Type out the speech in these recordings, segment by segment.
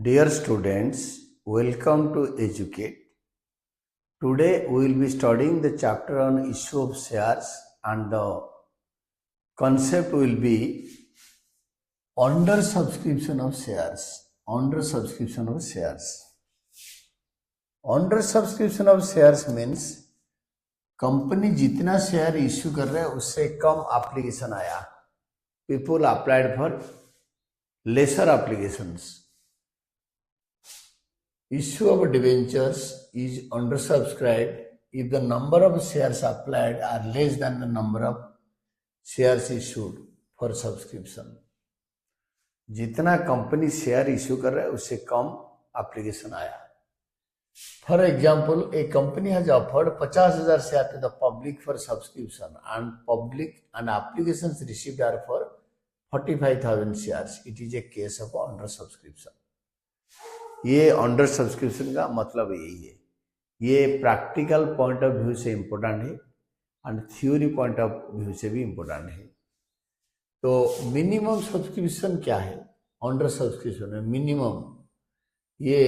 Dear students, welcome to Educate. Today we will be studying the chapter on issue of shares and the concept will be under subscription of shares. Under subscription of shares. Under subscription of shares means company जितना share issue कर रहे हैं उससे कम application आया. People applied for lesser applications. Issue of debentures is undersubscribed if the number of shares applied are less than the number of shares issued for subscription. जितना company share issue कर रहा है उससे कम एप्लीकेशन आया. For example, a company has offered 50,000 shares to the public for subscription and applications received are for 45,000 shares. It is a case of under subscription. ये under subscription का मतलब यही है. ये प्रैक्टिकल पॉइंट ऑफ व्यू से important है and theory point of view से भी इम्पोर्टेंट है. तो मिनिमम सब्सक्रिप्शन क्या है अंडर सब्सक्रिप्शन में? मिनिमम ये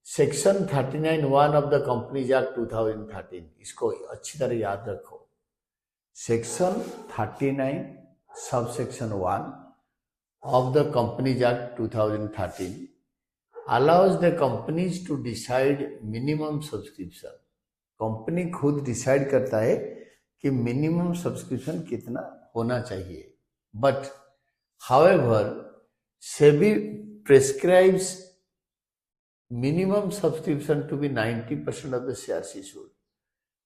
section 39(1) of the companies act 2013, इसको अच्छी तरह याद रखो. Section 39 sub section 1 of the companies act 2013 allows the companies to decide minimum subscription. Company खुद डिसाइड करता है कि मिनिमम सब्सक्रिप्शन कितना होना चाहिए. But however SEBI prescribes minimum subscription to be 90% of the shares issued.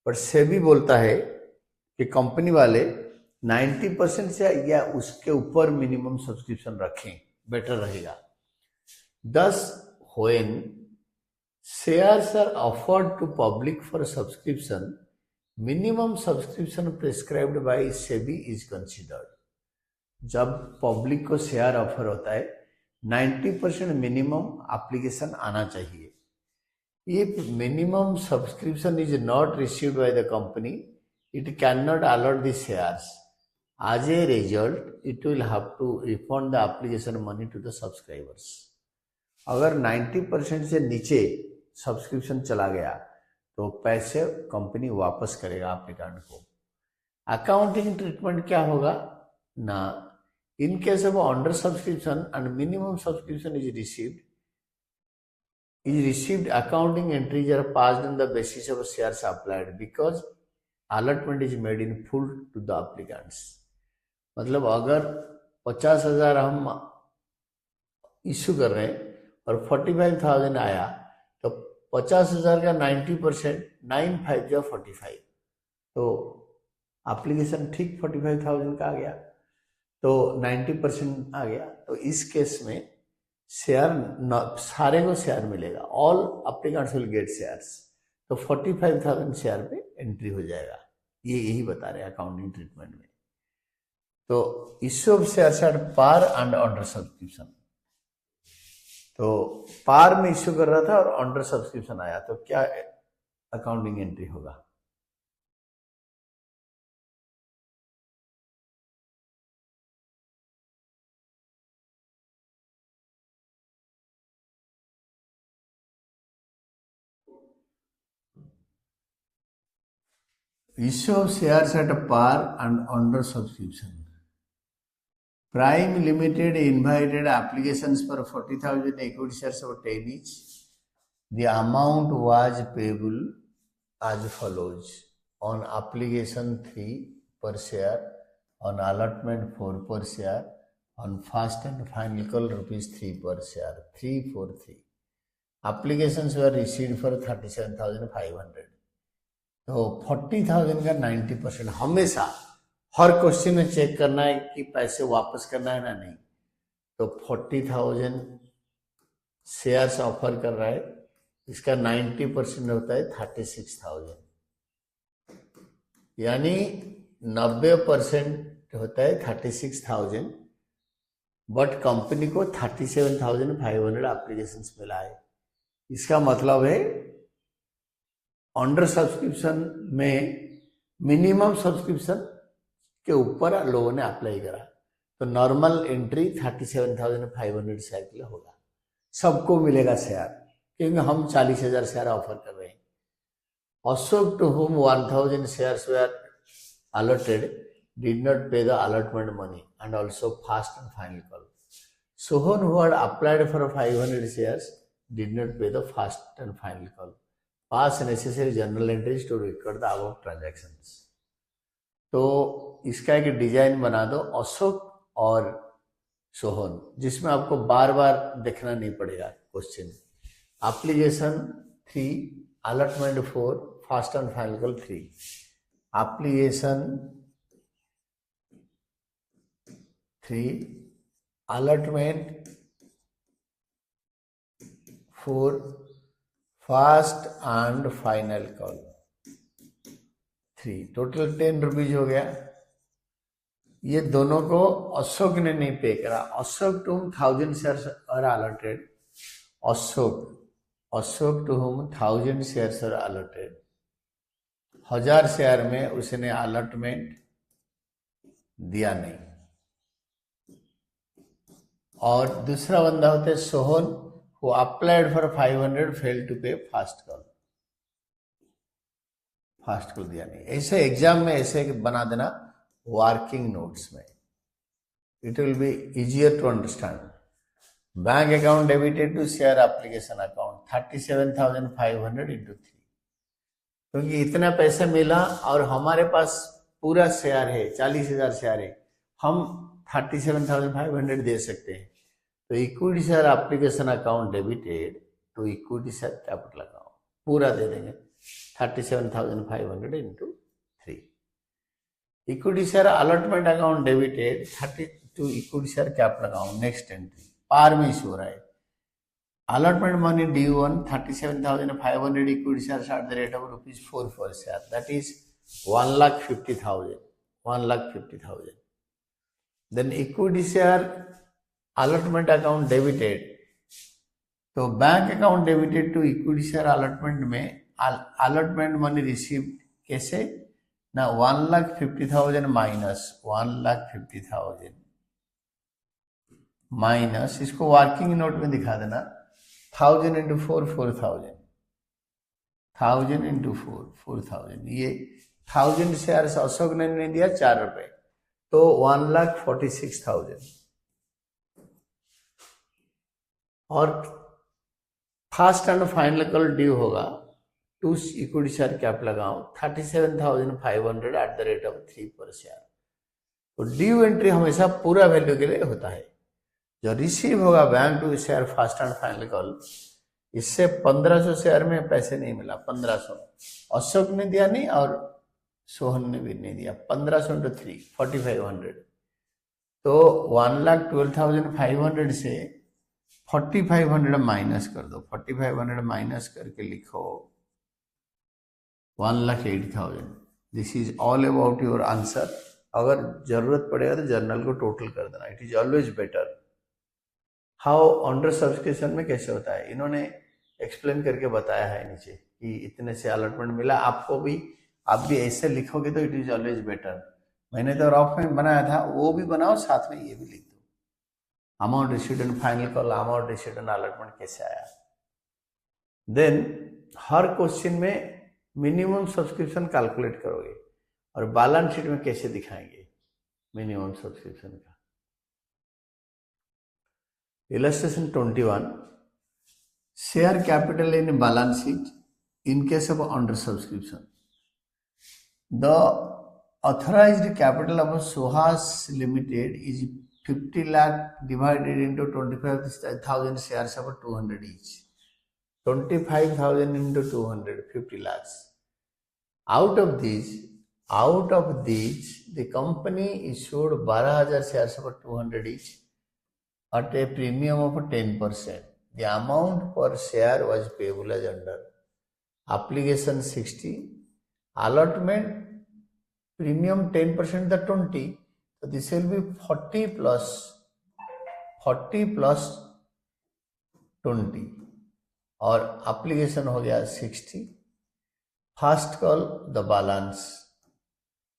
But SEBI बोलता है कि कंपनी वाले 90% से या उसके ऊपर मिनिमम सब्सक्रिप्शन रखें, बेटर रहेगा. Thus, when shares are offered to public for subscription, minimum subscription prescribed by SEBI is considered. जब पब्लिक को शेयर ऑफर होता है 90% मिनिमम एप्लीकेशन आना चाहिए. If minimum subscription is not received by the company, it cannot allot the shares. As a result, it will have to refund the application money to the subscribers. अगर 90% से नीचे subscription चला गया तो पैसे company वापस करेगा एप्लीकेंट को. अकाउंटिंग ट्रीटमेंट क्या होगा ना? In case of under subscription and minimum subscription is received accounting entries are passed on the basis of shares applied because allotment is made in full to the applicants. मतलब अगर 50,000 हम issue कर रहे हैं और 45,000 आया तो 50,000 का 90% 9×5=45, तो एप्लीकेशन ठीक 45,000 का आ गया, तो 90% आ गया. तो इस केस में शेयर सारे को शेयर मिलेगा. All applicants will get shares. तो 45,000 शेयर पे एंट्री हो जाएगा. ये यही बता रहे हैं अकाउंटिंग ट्रीटमेंट में. तो issue of shares at par and under subscription. तो पार में इश्यू कर रहा था और अंडर सब्सक्रिप्शन आया तो क्या अकाउंटिंग एंट्री होगा? Issue of shares at par and under subscription. Prime Limited invited applications for 40,000 equity shares of 10 each. The amount was payable as follows: on application 3 per share, on allotment 4 per share, on first and final call ₹3 per share. 343. Applications were received for 37,500. तो 40,000 का 90% हमेशा हर question में check करना है कि पैसे वापस करना है ना नहीं. तो 40,000 शेयर्स ऑफर कर रहा है, इसका 90% होता है 36,000, यानी 90% होता है 36,000. बट कंपनी को 37,500 एप्लीकेशंस मिला है. इसका मतलब है अंडर सब्सक्रिप्शन में मिनिमम सब्सक्रिप्शन के ऊपर लोगों ने अप्लाई करा तो नॉर्मल एंट्री 37,500 शेयर के लिए होगा. सबको मिलेगा शेयर, क्योंकि हम 40,000 शेयर ऑफर कर रहे हैं। Ashok to whom 1,000 shares were allotted did not pay the allotment money and also first and final call. Sohan, who had applied for 500 shares, did not pay the first and final call. Pass necessary journal entries to record the above transactions. तो इसका एक design बना दो अशोक और सोहन, जिसमें आपको बार बार देखना नहीं पड़ेगा question. Application 3, allotment 4, first and final call 3। Application 3, allotment 4, first and final call 3। Total 10 rupees हो गया। ये दोनों को अशोक ने नहीं पे करा। Ashok to whom 1,000 shares are allotted, Ashok to whom 1,000 shares are allotted, 1000 share में उसने अलॉटमेंट दिया नहीं। और दूसरा बंदा होता है Sohan, who applied for 500 failed to pay first call, first call दिया नहीं। ऐसे एग्जाम में ऐसे बना देना वर्किंग नोट्स में, it will be easier to understand. Bank account debited to share application account 37,500 into 3, क्योंकि इतना पैसा मिला और हमारे पास पूरा शेयर है, 40,000 शेयर है, हम 37,500 दे सकते हैं। तो equity share application account debited to equity share capital account पूरा दे देंगे 37,500 into 3। Equity share allotment account debited 32 equity share capital account. Next entry पार में इशू हो रहा है। Allotment money due on 37,500 equity share at the rate of ₹4 per share, that is 1,50,000, 1,50,000। Then equity share allotment account debited, तो bank account debited to equity share allotment में allotment money received कैसे ना, 1,50,000 minus 1,50,000 minus, इसको working note में दिखा देना 1,000 into 4 4,000, 1,000 into 4 4,000। ये 1,000 share Ashok ने नहीं दिया 4 रुपए, तो 1,46,000। और first and final call due होगा to equity share capital account 37,500 at the rate of 3 per share. तो ड्यू एंट्री हमेशा पूरा वैल्यू के लिए होता है। जो रिसीव होगा bank to share first and final call, इससे 1500 शेयर में पैसे नहीं मिला, 1500 अशोक ने दिया नहीं और सोहन ने भी नहीं दिया। 1500 इंटू 3 4,500, तो 1,12,500 से 4,500 माइनस कर दो। 4,500 माइनस करके लिखो 1,08,000। This is all about your answer. अगर जरूरत पड़ेगा तो जर्नल को टोटल कर देना, it is always better. How under subscription में कैसे होता है इन्होंने एक्सप्लेन करके बताया है नीचे कि इतने से अलॉटमेंट मिला। आपको भी, आप भी ऐसे लिखोगे तो इट इज ऑलवेज बेटर। मैंने तो रफ में बनाया था, वो भी बनाओ, साथ में ये भी लिख दो। Amount received and final call, amount received and allotment कैसे आया। देन हर क्वेश्चन में मिनिमम सब्सक्रिप्शन कैलकुलेट करोगे और बैलेंस शीट में कैसे दिखाएंगे मिनिमम सब्सक्रिप्शन का। Illustration 21, share capital in balance sheet in case of under subscription. The authorized capital of Sohas Limited is 50 lakh divided into 25,000 shares of 200 each. 25,000 into 200, 50 lakhs. Out of these, the company issued 12,000 shares of 200 each at a premium of 10%. The amount per share was payable as under. Application 60, allotment premium 10% the 20, so this will be 40 plus 20 और application हो गया 60। First call the balance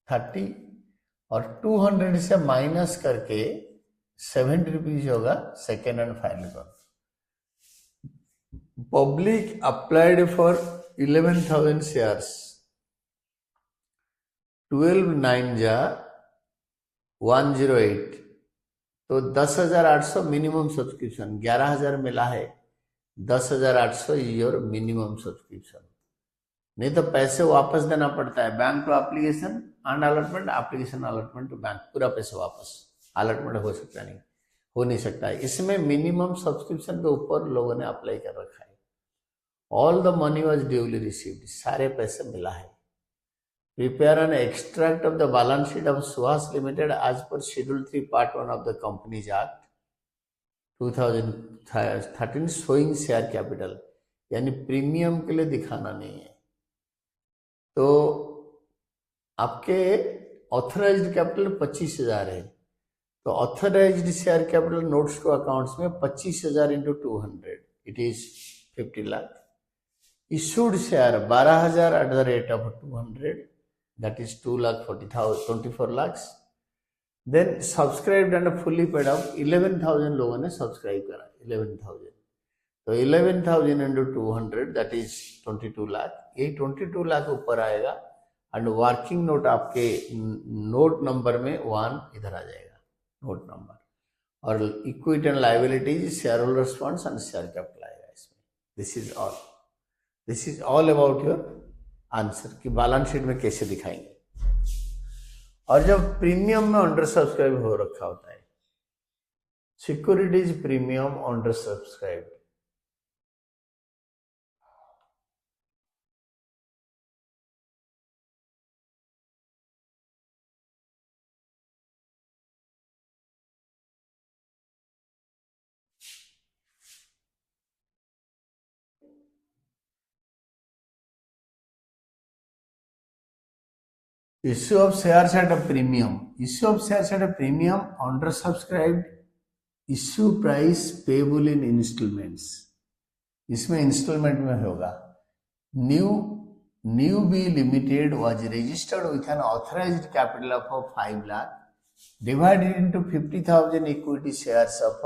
30 और 200 से minus करके 70 rupees होगा second and final call. Public applied for 11,000 shares. 12 9 जा 108, तो 10,800 minimum subscription, 11,000 मिला है, 10,800 योर मिनिमम सब्सक्रिप्शन। नहीं तो पैसे वापस देना पड़ता है, bank to application and allotment, application allotment to bank, पूरा पैसा वापस। अलॉटमेंट हो सकता नहीं, हो नहीं सकता है। इसमें मिनिमम सब्सक्रिप्शन के ऊपर लोगों ने अप्लाई कर रखा है। All the money was duly received, सारे पैसे मिला है। Prepare an extract of the balance sheet of Suhas Limited as per Schedule 3 Part 1 of the Companies Act 2013 showing share capital, यानी प्रीमियम के लिए दिखाना नहीं है। तो आपके ऑथराइज्ड कैपिटल 25,000 है, तो authorised share capital notes to accounts में 25,000 into 200 it is 50 lakh. Issued share 12,000 at the rate of 200, that is 2,40,024 lakhs। then subscribed and fully paid up 11,000 लोगों ने सब्सक्राइब करा, 11,000, तो 11,000 into 200 that is 22 लाख। ये 22 लाख ऊपर आएगा एंड वर्किंग नोट आपके note number में 1 इधर आ जाएगा, नोट नंबर, और equity and liabilities, share holders funds and share capital आएगा इसमें। This is all about your answer कि बैलेंस शीट में कैसे दिखाएंगे। और जब प्रीमियम में अंडर सब्सक्राइब हो रखा होता है, securities premium under subscribe, issue of shares at a premium, issue of shares at a premium under subscribed, issue price payable in installments, इसमें इंस्टॉलमेंट में होगा। New B limited was registered with an authorised capital of 5 lakh divided into 50,000 equity shares of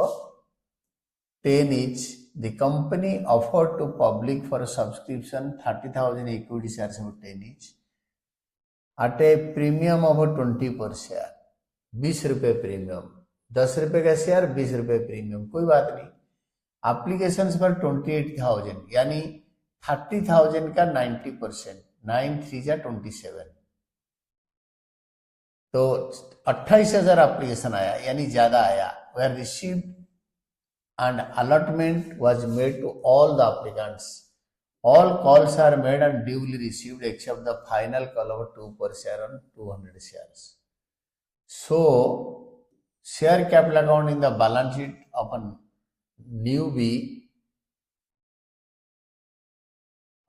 10 each. The company offered to public for subscription 30,000 equity shares of 10 each at a premium of 20 per share, 20 रुपए premium, 10 रुपए का share 20 रुपए premium, कोई बात नहीं। Application पर 28,000 यानी 30,000 का 90%, 9 3 जा 27, तो 28,000 एप्लीकेशन आया यानी ज्यादा आया। Were received and allotment was made to all the applicants. All calls are made and duly received except the final call of 2 per share on 200 shares. So, share capital account in the balance sheet of a newbie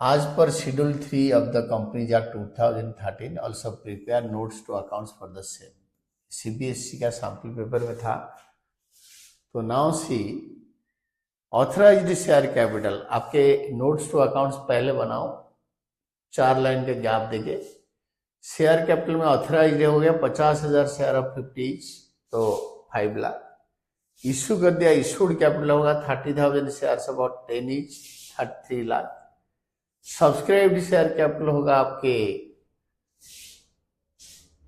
as per Schedule 3 of the Companies Act 2013 also prepare notes to accounts for the same. CBSE का sample paper में था। तो now see authorised share capital, आपके notes to accounts पहले बनाओ, 4 line के gap देके। Share capital में ऑथराइज्ड हो गया 50,000 शेयर ऑफ 50, तो 5 लाख। इश्यू कर दिया, इशूड कैपिटल होगा 30,000 share about 10 each, 33 lakh. Subscribed share capital होगा आपके,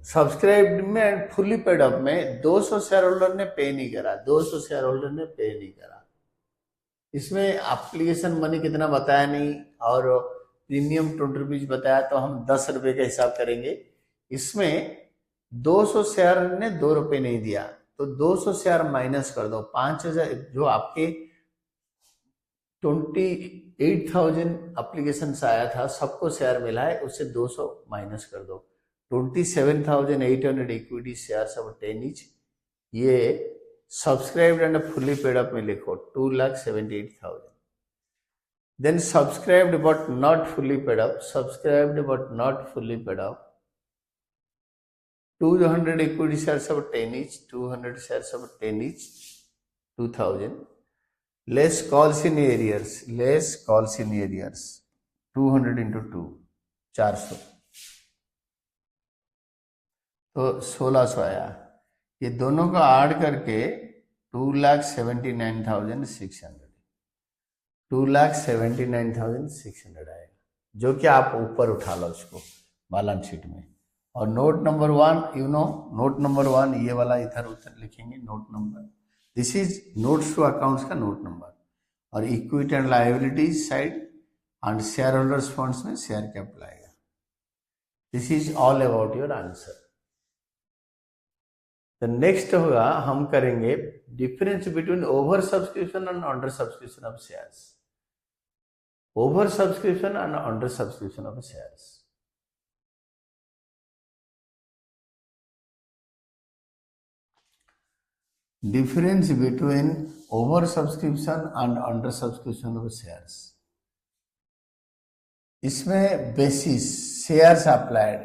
सब्सक्राइब्ड में फुली पेड अप में 200 शेयर होल्डर ने पे नहीं करा, 200 शेयर होल्डर ने पे नहीं करा। इसमें एप्लीकेशन मनी कितना बताया नहीं और प्रीमियम 20 रुपीज बताया, तो हम 10 रुपए का हिसाब करेंगे। इसमें 200 शेयर ने 2 रुपए नहीं दिया, तो 200 शेयर माइनस कर दो। 5,000 जो आपके 28,000 एप्लीकेशन आया था, सबको शेयर मिला है, उससे 200 माइनस कर दो। 27,800 इक्विटी शेयर अब 10 ईच, ये subscribed and fully paid up में लिखो 2,78,000। Then subscribed but not fully paid up, subscribed but not fully paid up 200 equity share अब 10 ईच, 200 शेयर अब 10 each 2,000 less calls in arrears, less calls in arrears 200 into 2 400, तो 1,600 आया। ये दोनों को add करके 2,79,600, 2,79,600 आएगा, जो कि आप ऊपर उठा लो उसको बैलेंस शीट में। और नोट नंबर 1, नोट नंबर 1 ये वाला इधर उधर लिखेंगे note number, this is notes to accounts का नोट नंबर। और equity and liabilities side and share holders funds में शेयर कैपिटल आएगा। This is all about your answer. तो नेक्स्ट होगा, हम करेंगे difference between over subscription and under subscription of shares. Over subscription and under subscription of shares. Difference between over subscription and under subscription of shares। इसमें basis shares applied,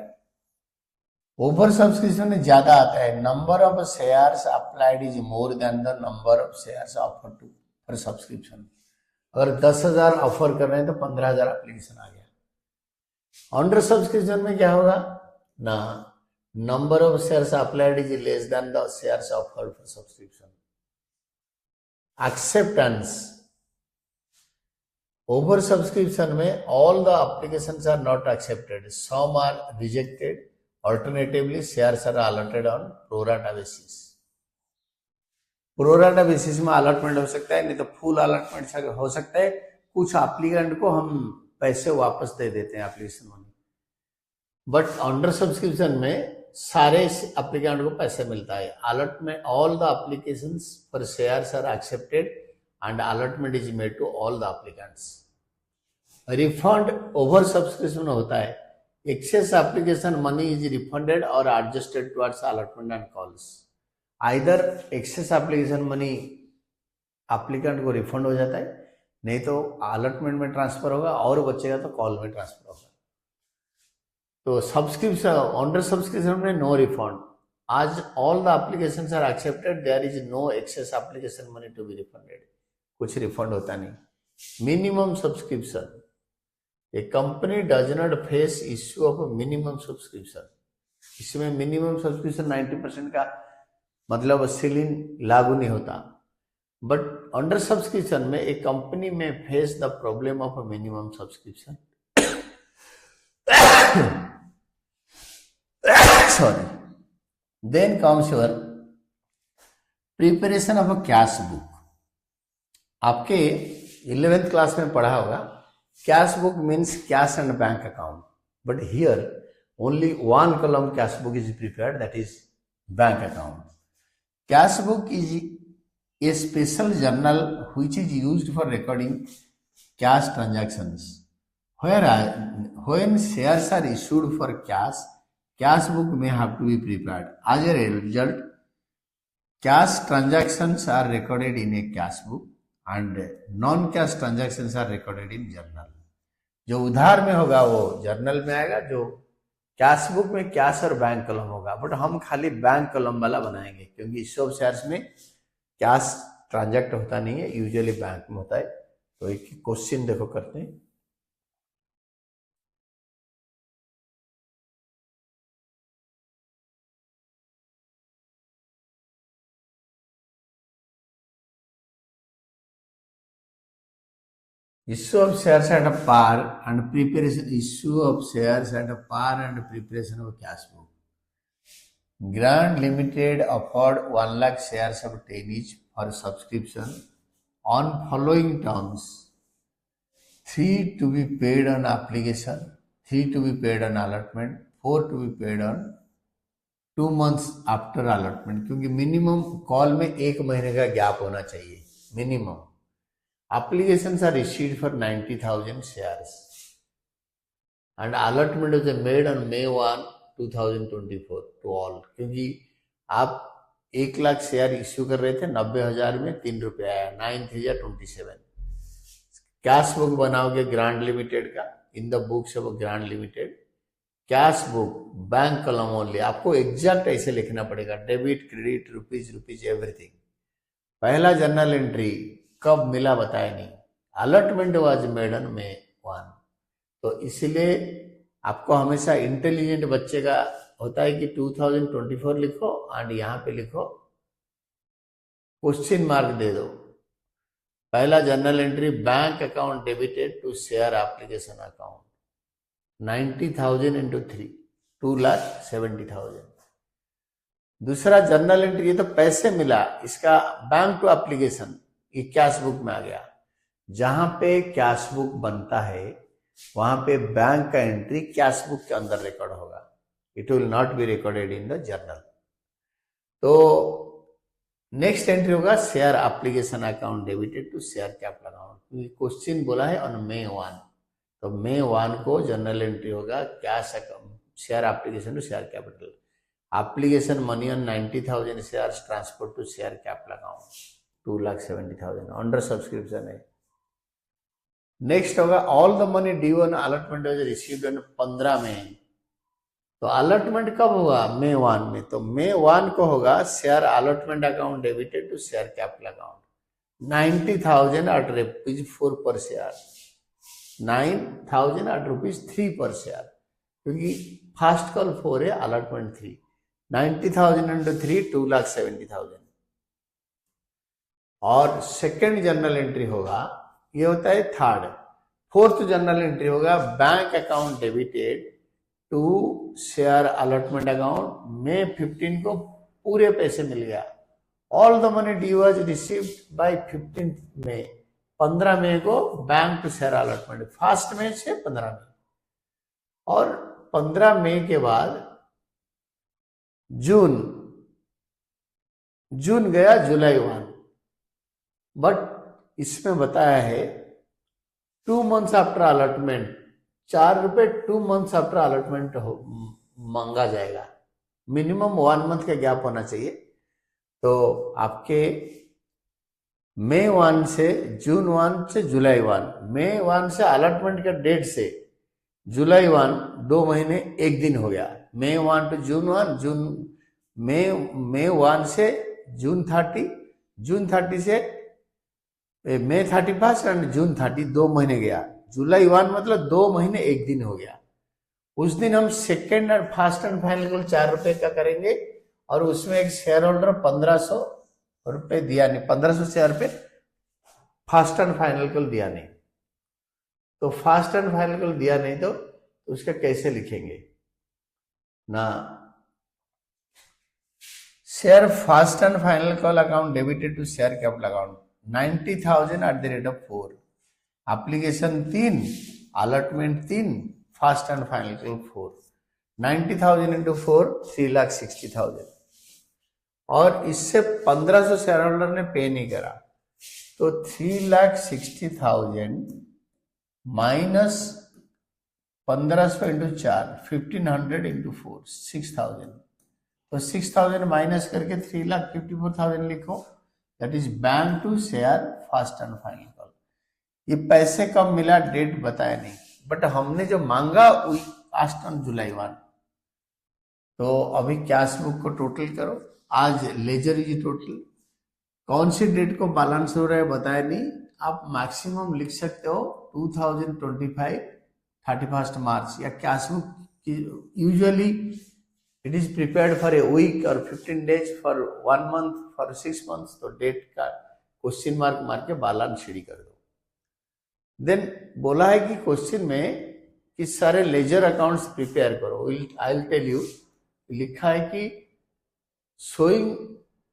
over subscription में ज्यादा आता है, number of shares applied is more than the number of shares offer to for subscription. अगर 10,000 offer कर रहे हैं तो 15,000 एप्लीकेशन आ गया। अंडर सब्सक्रिप्शन में क्या होगा ना, number of shares applied is less than the shares offered for subscription। Acceptance, over subscription में all the applications are not accepted, some are rejected, alternatively shares are allotted on pro rata basis। Pro rata basis में allotment हो सकता है, नहीं तो full allotment हो सकता है। कुछ एप्लीकेंट को हम पैसे वापस दे देते हैं application money, but under subscription में सारे एप्लीकेंट को पैसे मिलता है। Allotment, all the applications for shares are accepted and allotment is made to all the applicants. Refund over subscription होता है, excess application money is refunded और adjusted towards allotment and calls. Either excess application money applicant को refund हो जाता है, नहीं तो allotment में ट्रांसफर होगा, और बचेगा तो कॉल में ट्रांसफर होगा। तो सब्सक्रिप्शन, अंडर सब्सक्रिप्शन में no refund, as all the applications are accepted, there is no excess application money to be refunded, कुछ रिफंड होता नहीं। Minimum subscription, a company does not face issue of minimum subscription. इसमें minimum subscription 90% का मतलब ceiling लागू नहीं होता, but under subscription में एक कंपनी में face the problem of minimum subscription. Sorry, then comes your preparation of a cash book। आपके 11th क्लास में पढ़ा होगा, cash book means cash and bank account, but here only one column cash book is prepared, that is bank account। Cash book is a special journal which is used for recording cash transactions। When shares are issued for cash book may have to be prepared। As a result, cash transactions are recorded in a cash book and non-cash transactions are recorded in journal। जो उधार में होगा वो journal में आएगा, जो cash book में cash और बैंक कॉलम होगा, बट हम खाली बैंक कॉलम वाला बनाएंगे क्योंकि इश्यू ऑफ शेयर्स में कैश ट्रांजैक्ट होता नहीं है, यूजुअली बैंक में होता है। तो एक क्वेश्चन देखो करते हैं, issue of shares at a par and preparation, issue of shares at a par and preparation of cash book। Grant Limited offered 1 lakh shares of 10 each for subscription on following terms: 3 to be paid on application, 3 to be paid on allotment, 4 to be paid on 2 months after allotment। क्योंकि minimum call में 1 महीने का gap होना चाहिए minimum. Applications are issued for 90,000 shares and allotment was made on May 1, 2024 to all। क्योंकि आप 1 lakh share issue कर रहे थे, 90,000 में 3 रुपये आया, 9,027। कैश बुक बनाओगे ग्रांड लिमिटेड का, in the books of grand limited cash book bank column only. आपको एग्जैक्ट ऐसे लिखना पड़ेगा, डेबिट क्रेडिट रुपीज एवरीथिंग। पहला जर्नल एंट्री कब मिला बताया नहीं, allotment was made on May 1। तो इसलिए आपको हमेशा इंटेलिजेंट बच्चे का होता है कि 2024 लिखो एंड यहाँ पे लिखो क्वेश्चन मार्क दे दो। पहला journal entry bank account debited to share application account 90,000 into 3 2,70,000। दूसरा जर्नल एंट्री, ये तो पैसे मिला, इसका बैंक टू एप्लीकेशन, ये कैश बुक में आ गया। जहां पे कैश बुक बनता है वहां पे बैंक का एंट्री कैश बुक के अंदर रिकॉर्ड होगा, it will not be recorded in the journal. तो नेक्स्ट एंट्री होगा share application account debited to share capital account. Question बोला है ऑन May 1, तो May 1 को जर्नल एंट्री होगा cash account share application to share capital, application money on 90,000 shares transfer to share capital account 2,70,000 under subscription है। Next होगा all the money due on allotment was received on 15 में। तो allotment कब होगा? May 1 में। तो May 1 को होगा share allotment account debited to share capital account 90,000 at ₹4 पर शेयर, 9,000 at ₹3 पर शेयर, क्योंकि फर्स्ट कॉल 4 है, अलॉटमेंट 3, 90,000 इंटू 3 2,70,000। और सेकेंड जनरल एंट्री होगा, ये होता है थर्ड। फोर्थ जनरल एंट्री होगा bank account debited to share allotment account, May 15 को पूरे पैसे मिल गया, all the money due was received by 15 May, 15 मई को bank to share allotment, first में से 15 मई। और 15 मई के बाद जून गया, जुलाई 1, बट इसमें बताया है 2 months after allotment, ₹4 2 months after allotment मांगा जाएगा, मिनिमम 1 month का गैप होना चाहिए। तो आपके May 1 से जून 1 से जुलाई 1, May 1 से अलॉटमेंट का डेट से जुलाई 1, 2 महीने 1 दिन हो गया। May 1 to June 1, May 1 से जून 30, जून 30 से May 31 एंड जून 30, 2 महीने गया। जुलाई 1 मतलब 2 महीने 1 दिन हो गया। उस दिन हम सेकेंड और फर्स्ट एंड फाइनल को ₹4 का करेंगे, और उसमें एक शेयर होल्डर ₹1,500 दिया नहीं, 1,500 शेयर पे फर्स्ट एंड फाइनल को दिया नहीं। तो फर्स्ट एंड फाइनल को दिया नहीं तो उसका कैसे लिखेंगे ना? Share first and final call account debited to share capital account 90,000 @4, application 3, allotment 3, first and final call 4, 90,000 into 4 3,60,000। और इससे 1,500 शेयर होल्डर ने पे नहीं करा, तो 3,60,000 माइनस 1,500 इंटू 4, 1,500 इंटू 4, 6,000। तो 6,000 माइनस करके 3,54,000 लिखो, that is bank to share first and final call. ये पैसे कब मिला डेट बताया नहीं, बट हमने जो मांगा वही लास्ट ऑन जुलाई 1। तो अभी कैश बुक को टोटल करो, आज लेजर इज टोटल, कौन सी डेट को बैलेंस हो रहा है बताया नहीं, आप मैक्सिमम लिख सकते हो 2025 31 मार्च, या cash book usually it is prepared for a week और 15 days, for 1 month, for 6 months, तो डेट का क्वेश्चन मार्क मार के बैलेंस शीट कर दो। देन बोला है कि क्वेश्चन में कि सारे लेजर अकाउंट्स प्रिपेयर करो, आई विल टेल यू, लिखा है कि showing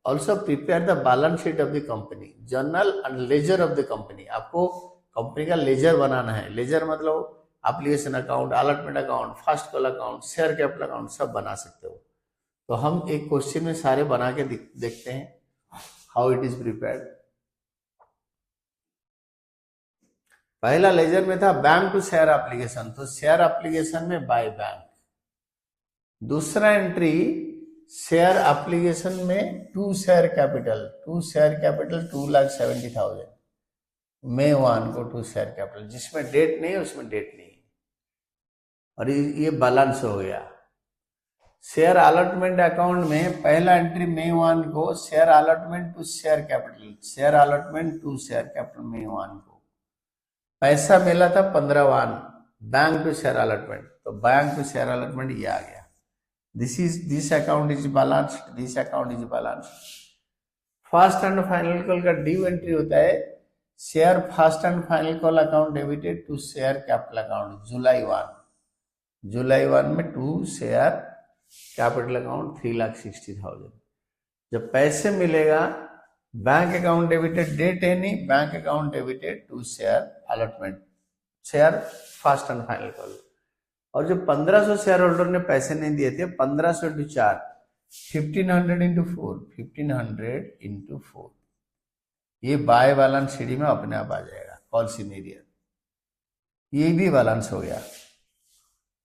also prepare the balance sheet of the company, journal and laser of the company. आपको कंपनी का लेजर बनाना है, लेजर मतलब application account, allotment account, first call account, share capital account, सब बना सकते हो। तो हम एक क्वेश्चन में सारे बना के देखते हैं हाउ इट इज प्रिपेयर्ड। पहला लेजर में था बैंक टू शेयर एप्लीकेशन, तो शेयर एप्लीकेशन में बाय बैंक। दूसरा एंट्री शेयर एप्लीकेशन में टू शेयर कैपिटल 2,70,000, May 1 को टू शेयर कैपिटल, जिसमें डेट नहीं है उसमें डेट नहीं है, और ये बैलेंस हो गया। शेयर अलॉटमेंट अकाउंट में पहला एंट्री May 1 को share allotment to share capital, share allotment to share capital May 1 को पैसा मिला था 15/1, बैंक टू शेयर अलॉटमेंट, तो बैंक टू शेयर अलॉटमेंट ये आ गया। This account is balanced, this account is balanced. First and final call का due entry होता है share first and final call account debited to share capital account जुलाई 1 में to share capital account 3,60,000। जब पैसे मिलेगा bank account debited date any bank account debited to share allotment share first and final call. और जो 1500 share holder ने पैसे नहीं दिए थे 1500 इंटू 4 1500 इंटू 4 1500 इंटू 4 ये बाय बैलेंस सीडी में अपने आप आ जाएगा कॉल सिनेरियर। ये भी बैलेंस हो गया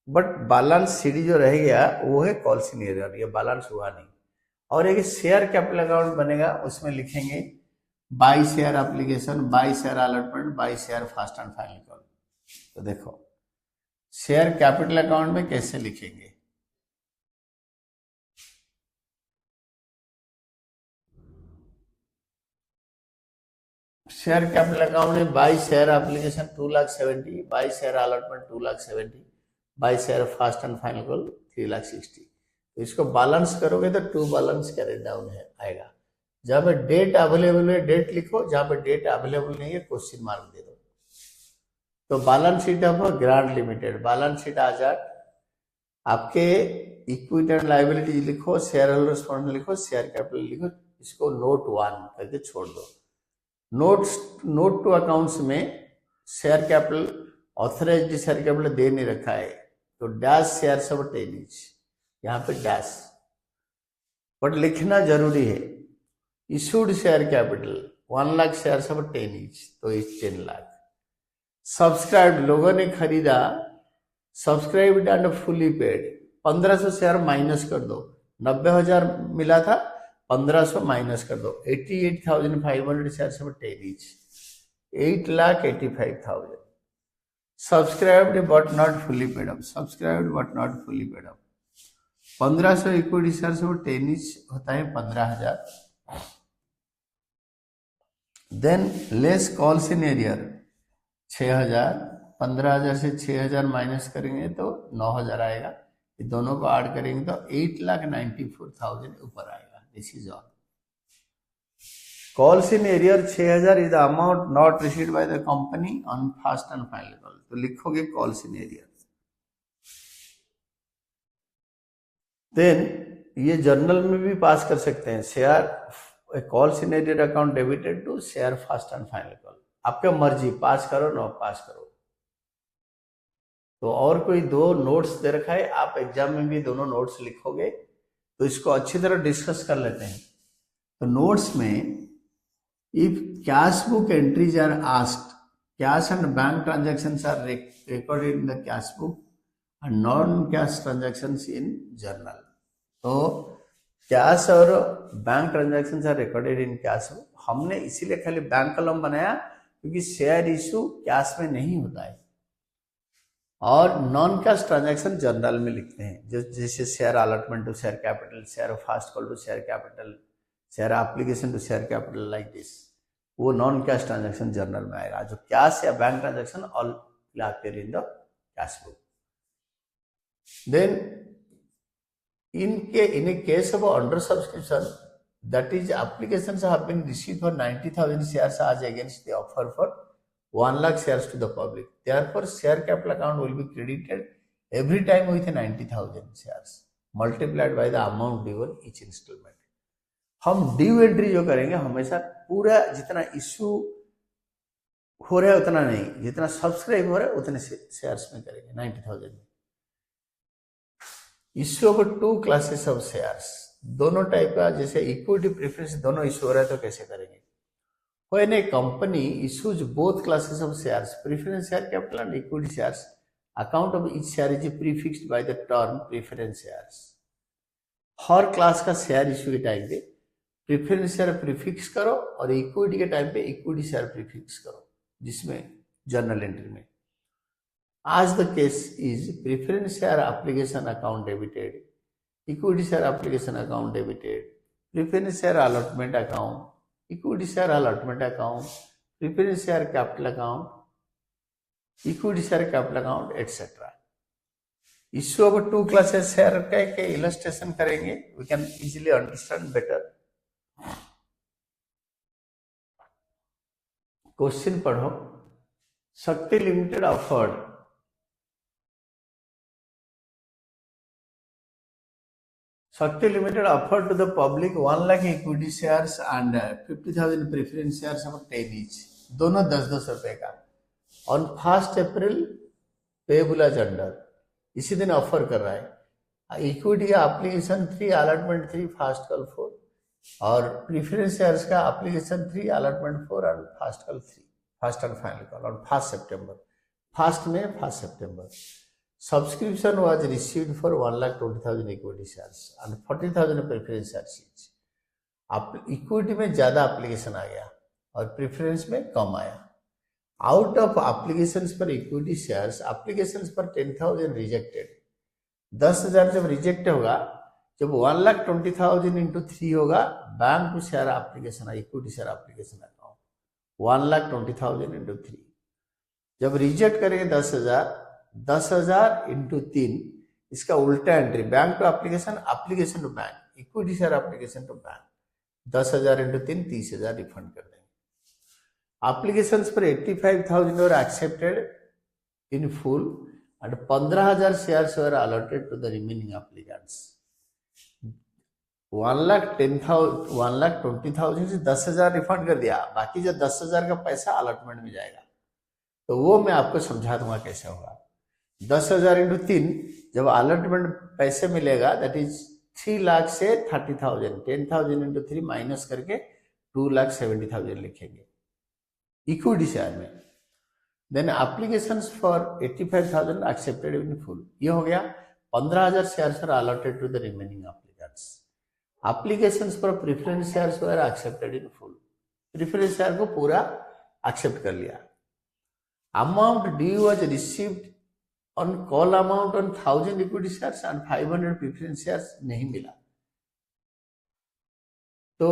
बट बैलेंस सीडी जो रह गया वो है कॉल सिनेरियर, ये बैलेंस हुआ नहीं। और एक शेयर कैपिटल अकाउंट बनेगा उसमें लिखेंगे by share application by share allotment by share first and final call. तो देखो शेयर कैपिटल अकाउंट में कैसे लिखेंगे, शेयर कैपिटल अकाउंट में by share application 2,70,000 by share allotment 2,70,000 by share first and final call 3,60,000। तो इसको बैलेंस करोगे तो टू बैलेंस कैरी डाउन है आएगा। जहाँ पे डेट अवेलेबल है डेट लिखो, जहाँ पे डेट अवेलेबल नहीं है क्वेश्चन मार्क दे दो। तो balance sheet of grand limited balance sheet आ जाए आपके इक्विटी एंड लायबिलिटी लिखो, शेयर होल्डर्स फंड लिखो, शेयर कैपिटल लिखो, इसको नोट 1 करके छोड़ दो। नोट टू अकाउंट्स में share capital authorised share capital दे नहीं रखा है तो डैश शेयर सब 10 इंच यहाँ पे डैश, बट लिखना जरूरी है। Issued share capital 1 lakh share सब 10 इंच तो इस 10 लाख। सब्सक्राइब लोगों ने खरीदा subscribed and fully paid 1500 share minus कर दो, 90,000 मिला था 1500 माइनस कर दो 88,500 शेयर सब 10 inch 8,85,000। Subscribed but not fully paid up 1500 equity share सब 10 इंच होता है 15,000। Than less calls in arrear 6,000 15,000 से 6,000 माइनस करेंगे तो 9,000 आएगा। ये दोनों को ऐड करेंगे तो 8,94,000 ऊपर आएगा। This is all. Calls in arrear 6,000 is the amount not received by the company on first and final call. तो लिखोगे कॉल्स इन एरियर। देन ये जर्नल में भी पास कर सकते हैं। Share calls in arrear account debited to share first and final call, आपका मर्जी पास करो ना पास करो। तो और कोई दो नोट्स दे रखा है, आप एग्जाम में भी दोनों नोट्स लिखोगे तो इसको अच्छी तरह डिस्कस कर लेते हैं। तो नोट्स में if cash book entries are asked cash and bank transactions are recorded in the cash book and non-cash transactions in journal। तो कैश और bank transactions are recorded in cash book. हमने इसीलिए खाली बैंक कॉलम बनाया क्योंकि share issue cash में नहीं होता है और नॉन कैश ट्रांजैक्शन जर्नल में लिखते हैं, जो जैसे share allotment to share capital, share first call to share capital, share application to share capital like this, वो नॉन कैश ट्रांजैक्शन जर्नल में आएगा। जो कैश या bank transaction all appear in the cash book। Then in a case of under subscription, that is applications have been received for 90,000 shares as against the offer for 1 lakh shares to the public, therefore share capital account will be credited every time with 90,000 shares multiplied by the amount due on each installment। हम due entry जो करेंगे हमेशा पूरा जितना issue हो रहा है उतना नहीं, जितना सब्सक्राइब हो रहा है उतने शेयर्स में करेंगे 90,000 में। Issue of 2 classes of shares, दोनों टाइप का, जैसे इक्विटी प्रेफरेंस दोनों इश्यू हो रहा है तो कैसे करेंगे। When A company issues both classes of shares preference share capital and equity shares, account of each share is prefixed by the term preference shares. Her class का शेयर इश्यू के time पे preference share prefix करो और equity के time पे equity share prefix करो, जिसमें journal entry में as the case is preference share application account debited, equity share application account debited, preference share allotment account, equity share allotment account, preference share capital account, equity share capital account etcetera. Issue of 2 classes share के illustration करेंगे, we can easily understand better. Question पढ़ो। Shakti limited offered to the public 1 lakh equity shares and 50,000 preference shares of 10 each, दोनों 10-10 रुपए का, on 1 अप्रैल payable as under, इसी दिन offer कर रहा है। इक्विटी का एप्लीकेशन 3, अलॉटमेंट 3, फास्ट कॉल 4, और प्रीफरेंस शेयर्स का एप्लीकेशन 3, अलॉटमेंट 4 और fast call 3, fast and final call on 1 September, first में 1 सितंबर। Subscription was received for 1,20,000 equity shares and 40,000 preference shares each. Equity में ज्यादा एप्लीकेशन आ गया और प्रेफरेंस में कम आया। आउट ऑफ एप्लीकेशन पर इक्विटी शेयर्स, एप्लीकेशन पर 10,000 रिजेक्टेड, 10,000 जब रिजेक्ट होगा, जब 1,20,000 इंटू 3 होगा, bank to share application, equity share application account 1,20,000 into 3, जब रिजेक्ट करेंगे 10,000 इंटू 3, इसका उल्टा entry, bank to application, application to bank, equity share application to bank, 10,000 into 3, 30,000 refund कर देंगे। एप्लीकेशन पर 85,000 were accepted in full and 15,000 shares were allotted to the remaining applicants. 1,20,000 से 10,000 refund कर दिया, बाकी जो 10,000 का पैसा अलॉटमेंट में जाएगा, तो वो मैं आपको समझा दूंगा कैसे होगा। 10,000 इंटू 3, जब अलॉटमेंट पैसे मिलेगा, दैट इज 3 लाख से 30,000, 10,000 इंटू 3 माइनस करके 2,70,000 लिखेंगे इक्विटी शेयर में। Then application for 85,000 accepted in full, ये हो गया। 15,000 shares are allotted to the remaining applicants. Application for preference shares were accepted in full, preference share को पूरा एक्सेप्ट कर लिया। Amount due was received on call amount on 1,000 equity shares and 500 preference shares नहीं मिला, तो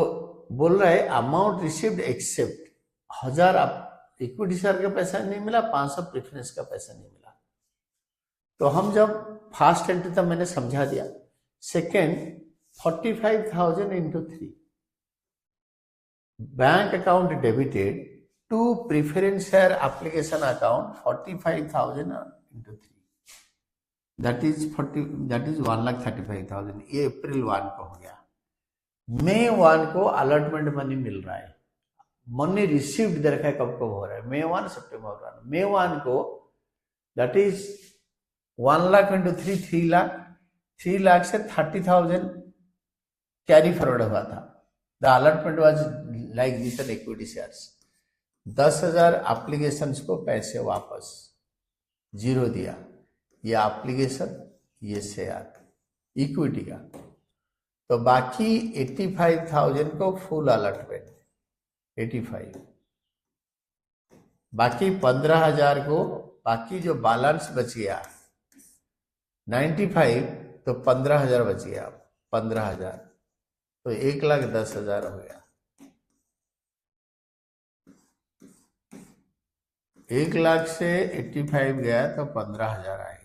बोल रहा है amount received except 1,000 equity share का पैसा नहीं मिला, 500 प्रेफरेंस का पैसा नहीं मिला। तो हम जब फर्स्ट एंट्री तक मैंने समझा दिया। Second, 45,000 into 3, bank account debited to preference share application account 45,000 into 3, that is 1,35,000। ये अप्रैल 1 को हो गया। मई 1 को अलॉटमेंट मनी मिल रहा है, मनी रिसीव्ड इधर का कब कब हो रहा है, मई 1 सितंबर 1, मई 1 को that is 1 lakh into 3, 3 lakh, 3 lakh से 30,000 कैरी फॉरवर्ड हुआ था। The allotment was like this an equity shares. 10,000 application को पैसे वापस 0 दिया, ये एप्लीकेशन, ये शेयर इक्विटी का। तो बाकी 85,000 को फुल अलॉटमेंट 85, बाकी 15,000 को, बाकी जो बैलेंस बच गया 95, तो 15,000 बच गया, 15,000, तो 1,10,000 हो गया। 1 लाख से 85 गया तो 15,000 आ गया।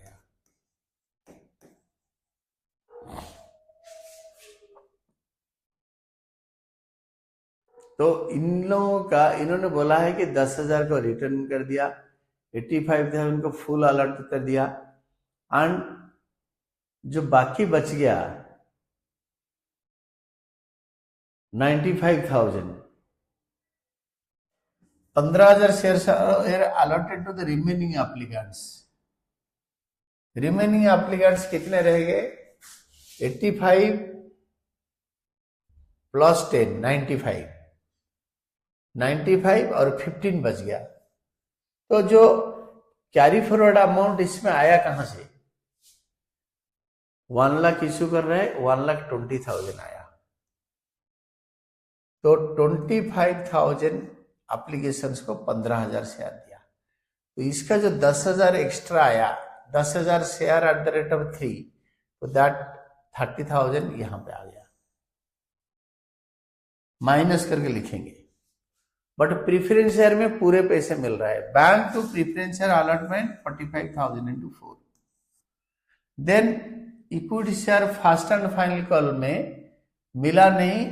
तो इन लोगों का, इन्होंने बोला है कि 10,000 को रिटर्न कर दिया, 85,000 को फुल अलॉट कर दिया, एंड जो बाकी बच गया 95,000, 15,000 shares allotted to the remaining applicants. Remaining applicants कितने रह गए? 85 प्लस 10, 95, 95 और 15 बच गया। तो जो कैरी फॉरवर्ड अमाउंट इसमें आया कहां से? 1 लाख इश्यू कर रहे हैं, 1,20,000 आया, तो 25,000 एप्लीकेशंस को 15,000 शेयर दिया। तो इसका जो 10,000 एक्स्ट्रा आया, 10,000 share at the rate of 3, तो दैट 30,000 यहां पे आ गया, माइनस करके लिखेंगे। बट प्रीफरेंस शेयर में पूरे पैसे मिल रहा है। Bank to preference share allotment 45,000 into 4। Then equity share first and final call में मिला नहीं,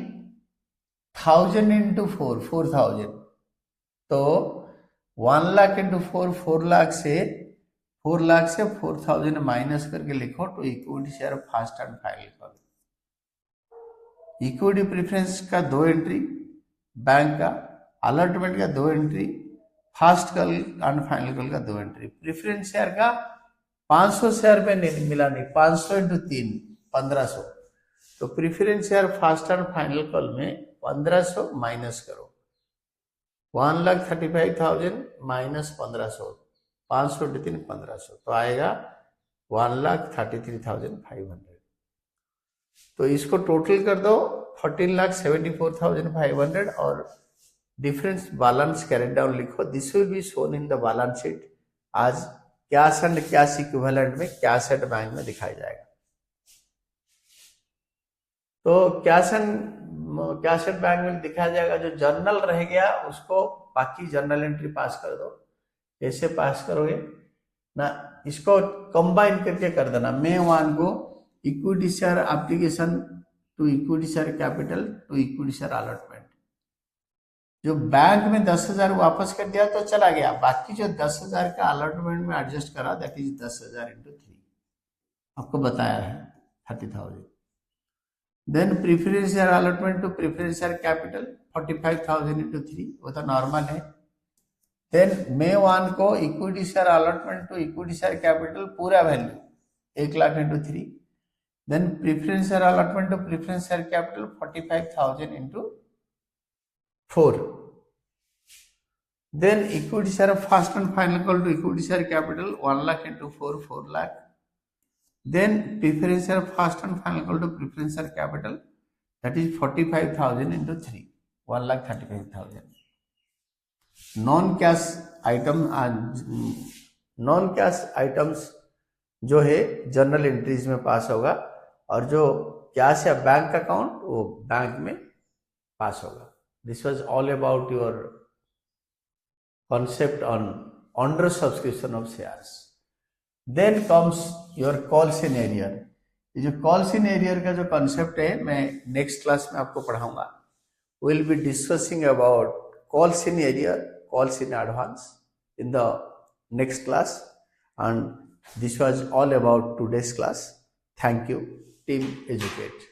1,000 इंटू 4, 4,000, तो 1 लाख इंटू 4 लाख से 4,000 माइनस करके लिखो to equity share first and final call. Equity preference का 2 एंट्री, बैंक का अलॉटमेंट का 2 entry, first call and final call का 2 एंट्री। प्रेफरेंस शेयर का 500 शेयर पे नहीं मिला, नहीं 500 इंटू 3 1500। तो preference share first and final call में 1500 माइनस करो, 1,35,000 माइनस 1500, 500 इंटू 3 1500, तो आएगा 1,33,500। तो इसको टोटल कर दो 14,74,500 और डिफरेंस बैलेंस कैरेट डाउन लिखो। This will be shown in the balance sheet आज कैश एंड कैश इक्विवेलेंट में कैश एट बैंक में दिखाया जाएगा। तो कैश एट बैंक में दिखाया जाएगा। जो जर्नल रह गया उसको बाकी जर्नल एंट्री पास कर दो। कैसे पास करोगे ना, इसको कंबाइन करके कर देना। मे 1 को equity share application to equity share capital to equity share allotment. जो बैंक में 10,000 वापस कर दिया तो चला गया, बाकी जो 10,000 का अलॉटमेंट में एडजस्ट करा, दैट इज 10,000 इंटू 3, आपको बताया है 30,000। Then preference share allotment to preference share capital 45,000 into 3, वो तो नॉर्मल है। देन मे 1 को equity share allotment to equity share capital पूरा value 1 lakh into 3। Then preference share allotment to preference share capital 45,000 into 4। Then equity share of first and final call to equity share capital 1 lakh into 4 lakh. Then preference share of first and final call to preference share capital, that is 45,000 into 3, 1,35,000. Non cash items जो है journal entries में पास होगा, और जो cash या bank account वो bank में पास होगा। This was all about your concept on under subscription of shares. Then comes your calls in arrear. ये जो calls in arrear का जो concept है मैं next class में आपको पढ़ाऊंगा। We'll be discussing about calls in arrear, calls in advance in the next class, and this was all about today's class. Thank you, Team Educate.